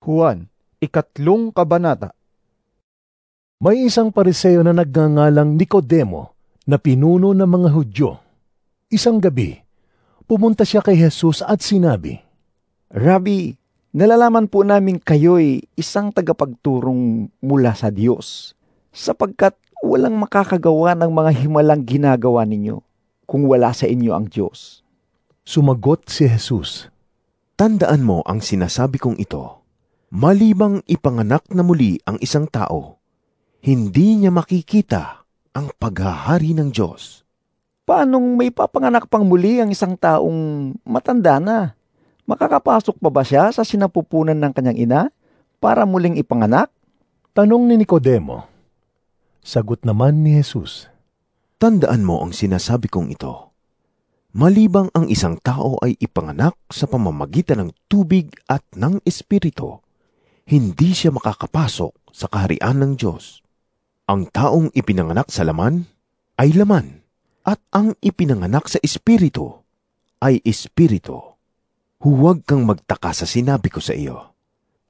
Juan, 3 kabanata. May isang Pariseo na nagngangalang Nicodemo na pinuno ng mga Hudyo. Isang gabi, pumunta siya kay Jesus at sinabi, Rabbi, nalalaman po namin kayo'y isang tagapagturong mula sa Diyos, sapagkat walang makakagawa ng mga himalang ginagawa ninyo kung wala sa inyo ang Diyos. Sumagot si Jesus, Tandaan mo ang sinasabi kong ito. Malibang ipanganak na muli ang isang tao, hindi niya makikita ang paghahari ng Diyos. Paanong may papanganak pang muli ang isang taong matanda na? Makakapasok pa ba siya sa sinapupunan ng kanyang ina para muling ipanganak? Tanong ni Nicodemo. Sagot naman ni Jesus, Tandaan mo ang sinasabi kong ito. Malibang ang isang tao ay ipanganak sa pamamagitan ng tubig at ng Espiritu, hindi siya makakapasok sa kaharian ng Diyos. Ang taong ipinanganak sa laman ay laman, at ang ipinanganak sa Espiritu ay Espiritu. Huwag kang magtaka sa sinabi ko sa iyo.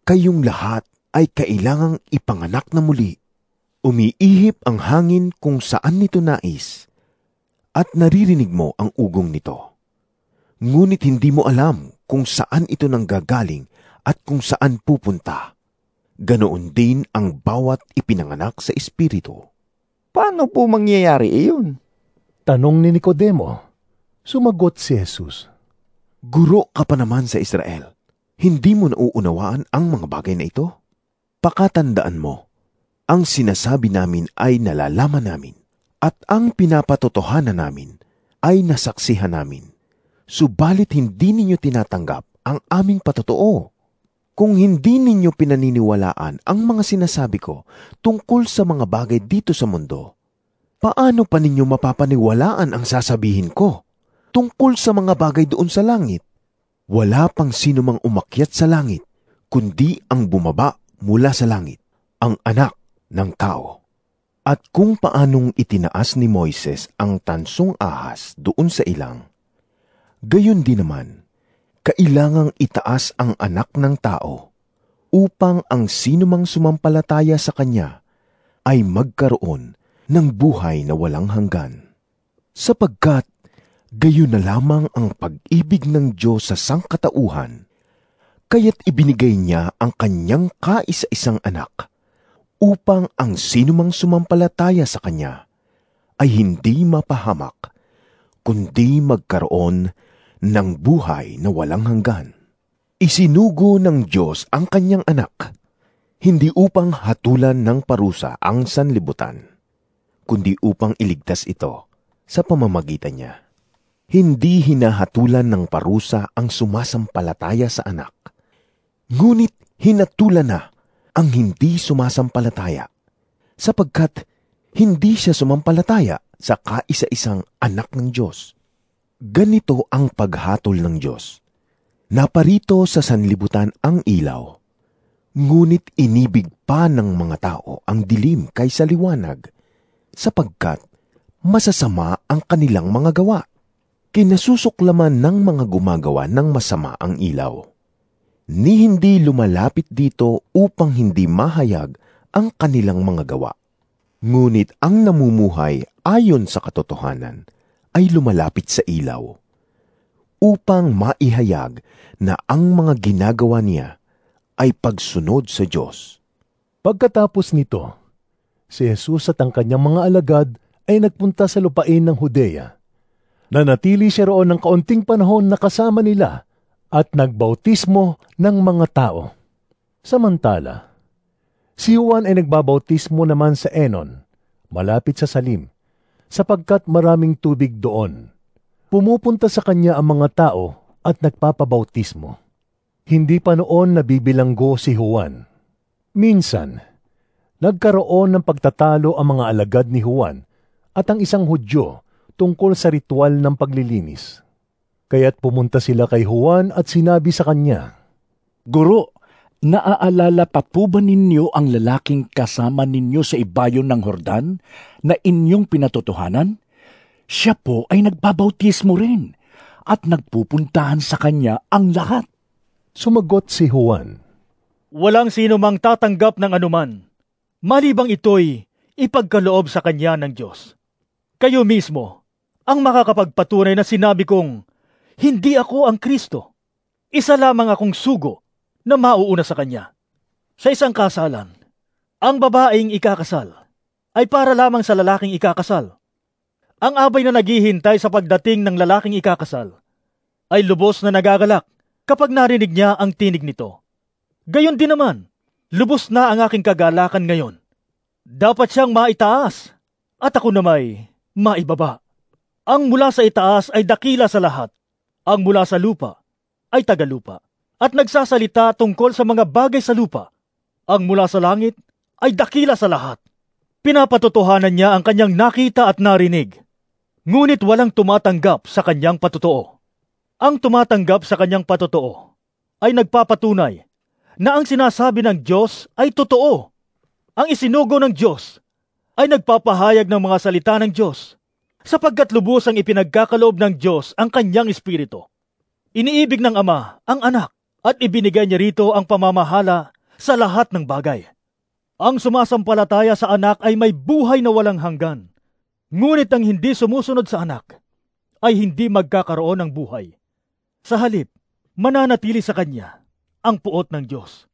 Kayong lahat ay kailangang ipanganak na muli. Umiihip ang hangin kung saan nito nais, at naririnig mo ang ugong nito. Ngunit hindi mo alam kung saan ito nanggagaling at kung saan pupunta. Ganoon din ang bawat ipinanganak sa Espiritu. Paano po mangyayari iyon? Tanong ni Nicodemo. Sumagot si Jesus, Guro ka pa naman sa Israel. Hindi mo nauunawaan ang mga bagay na ito? Pakatandaan mo, ang sinasabi namin ay nalalaman namin, at ang pinapatotohanan namin ay nasaksihan namin. Subalit hindi ninyo tinatanggap ang aming patotoo. Kung hindi ninyo pinaniniwalaan ang mga sinasabi ko tungkol sa mga bagay dito sa mundo, paano pa ninyo mapapaniwalaan ang sasabihin ko tungkol sa mga bagay doon sa langit? Wala pang sino mang umakyat sa langit, kundi ang bumaba mula sa langit, ang anak ng tao. At kung paanong itinaas ni Moises ang tansong ahas doon sa ilang, gayon din naman, kailangang itaas ang anak ng tao upang ang sinumang sumampalataya sa kanya ay magkaroon ng buhay na walang hanggan. Sapagkat gayon na lamang ang pag-ibig ng Diyos sa sangkatauhan, kaya't ibinigay niya ang kanyang kaisa-isang anak upang ang sinumang sumampalataya sa kanya ay hindi mapahamak, kundi magkaroon ng buhay na walang hanggan. Isinugo ng Diyos ang kanyang anak, hindi upang hatulan ng parusa ang sanlibutan, kundi upang iligtas ito sa pamamagitan niya. Hindi hinahatulan ng parusa ang sumasampalataya sa anak, ngunit hinatulan na ang hindi sumasampalataya, sapagkat hindi siya sumampalataya sa kaisa-isang anak ng Diyos. Ganito ang paghatol ng Diyos. Naparito sa sanlibutan ang ilaw, ngunit inibig pa ng mga tao ang dilim kaysa liwanag, sapagkat masasama ang kanilang mga gawa. Kinasusuklaman ng mga gumagawa ng masama ang ilaw. Ni hindi lumalapit dito upang hindi mahayag ang kanilang mga gawa. Ngunit ang namumuhay ayon sa katotohanan ay lumalapit sa ilaw, upang maihayag na ang mga ginagawa niya ay pagsunod sa Diyos. Pagkatapos nito, si Jesus at ang kanyang mga alagad ay nagpunta sa lupain ng Judea. Nanatili siya roon ng kaunting panahon na kasama nila at nagbautismo ng mga tao. Samantala, si Juan ay nagbabautismo naman sa Enon, malapit sa Salim, sapagkat maraming tubig doon. Pumupunta sa kanya ang mga tao at nagpapabautismo. Hindi pa noon nabibilanggo si Juan. Minsan, nagkaroon ng pagtatalo ang mga alagad ni Juan at ang isang Hudyo tungkol sa ritual ng paglilinis. Kaya't pumunta sila kay Juan at sinabi sa kanya, Guro, naaalala pa po ba ninyo ang lalaking kasama ninyo sa ibayon ng Hordan na inyong pinatotohanan? Siya po ay nagbabautismo rin at nagpupuntahan sa kanya ang lahat. Sumagot si Juan, Walang sino mang tatanggap ng anuman, malibang ito'y ipagkaloob sa kanya ng Diyos. Kayo mismo ang makakapagpatunay na sinabi kong, hindi ako ang Kristo. Isa lamang akong sugo na mauuna sa kanya. Sa isang kasalan, ang babaeng ikakasal ay para lamang sa lalaking ikakasal. Ang abay na naghihintay sa pagdating ng lalaking ikakasal ay lubos na nagagalak kapag narinig niya ang tinig nito. Gayon din naman, lubos na ang aking kagalakan ngayon. Dapat siyang maitaas at ako namay maibaba. Ang mula sa itaas ay dakila sa lahat. Ang mula sa lupa ay tagalupa at nagsasalita tungkol sa mga bagay sa lupa. Ang mula sa langit ay dakila sa lahat. Pinapatotohanan niya ang kanyang nakita at narinig. Ngunit walang tumatanggap sa kanyang patotoo. Ang tumatanggap sa kanyang patotoo ay nagpapatunay na ang sinasabi ng Diyos ay totoo. Ang isinugo ng Diyos ay nagpapahayag ng mga salita ng Diyos, sapagkat lubos ang ipinagkakaloob ng Diyos ang kanyang espiritu. Iniibig ng Ama ang anak at ibinigay niya rito ang pamamahala sa lahat ng bagay. Ang sumasampalataya sa anak ay may buhay na walang hanggan. Ngunit ang hindi sumusunod sa anak ay hindi magkakaroon ng buhay. Sa halip, mananatili sa kanya ang puot ng Diyos.